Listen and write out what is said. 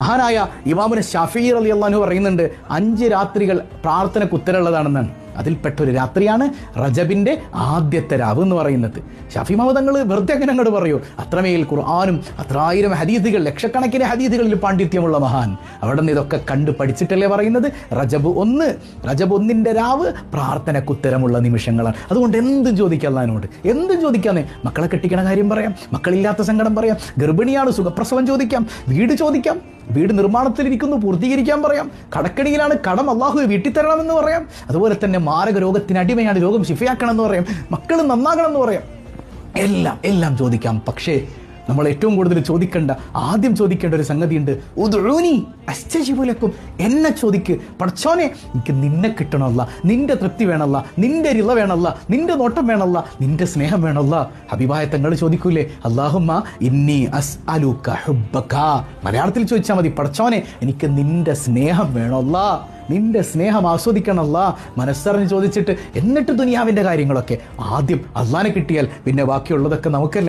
മഹാനായ ഇമാമുന ശാഫിഈ റളിയല്ലാഹു അൻഹു പറയുന്നുണ്ട് 5 രാത്രികൾ പ്രാർത്ഥനയ്ക്ക് ഉത്തരമുള്ളതാണെന്നാണ്. അതിൽപ്പെട്ടൊരു രാത്രിയാണ് റജബിന്റെ ആദ്യത്തെ രാവ് എന്ന് പറയുന്നത്. ഷാഫി ഇമാം തങ്ങൾ വെറുതെ അങ്ങനെ അങ്ങോട്ട് പറയൂ, അത്രമേൽ ഖുർആനും 1000 ഹദീസുകൾ, ലക്ഷക്കണക്കിന് ഹദീസുകളിൽ പാണ്ഡിത്യമുള്ള മഹാൻ. അവിടെ നിന്ന് ഇതൊക്കെ കണ്ട് പഠിച്ചിട്ടല്ലേ പറയുന്നത്. റജബ് 1 രാവ് പ്രാർത്ഥനയ്ക്ക് ഉത്തരമുള്ള നിമിഷങ്ങളാണ്. അതുകൊണ്ട് എന്തും ചോദിക്കാം അല്ലാഹുവിനോട്, എന്തും ചോദിക്കാന്നേ. മക്കളെ കെട്ടിക്കണ കാര്യം പറയാം, മക്കളില്ലാത്ത സങ്കടം പറയാം, ഗർഭിണിയാണ് സുഖപ്രസവം ചോദിക്കാം, വീട് ചോദിക്കാം, വീട് നിർമ്മാണത്തിലിരിക്കുന്നു പൂർത്തീകരിക്കാൻ പറയാം, കടക്കണിയിലാണ് കടം അള്ളാഹു വീട്ടിൽ തരണമെന്ന് പറയാം, അതുപോലെ തന്നെ മാരക രോഗത്തിന് അടിമയാണ് രോഗം ശിഫയാക്കണം എന്ന് പറയാം, മക്കൾ നന്നാകണം എന്ന് പറയാം, എല്ലാം ചോദിക്കാം. പക്ഷേ നമ്മൾ ഏറ്റവും കൂടുതൽ ആദ്യം ചോദിക്കേണ്ട ഒരു സംഗതിയുണ്ട്. ഉദ്ഉനി അസ്തജിബു ലക്കും, എന്നെ ചോദിക്ക് പടച്ചോനെ, എനിക്ക് നിന്നെ കിട്ടണമല്ല, നിന്റെ തൃപ്തി വേണമല്ല, നിന്റെ റിള വേണമല്ല, നിന്റെ നോട്ടം വേണമല്ല, നിന്റെ സ്നേഹം വേണമല്ല. ഹബീബായ തങ്ങൾ ചോദിക്കൂലേ, അല്ലാഹുമ്മ ഇന്നി അസ്അലുക ഹുബ്ബക. മലയാളത്തിൽ ചോദിച്ചാൽ മതി, പടച്ചോനെ എനിക്ക് നിന്റെ സ്നേഹം വേണമല്ല, നിന്റെ സ്നേഹം ആസ്വദിക്കണമല്ല. മനസ്സറിഞ്ഞ് ചോദിച്ചിട്ട് എന്നിട്ട് ദുനിയാവിൻ്റെ കാര്യങ്ങളൊക്കെ ആദ്യം അള്ളാനെ കിട്ടിയാൽ പിന്നെ ബാക്കിയുള്ളതൊക്കെ നമുക്കല്ലേ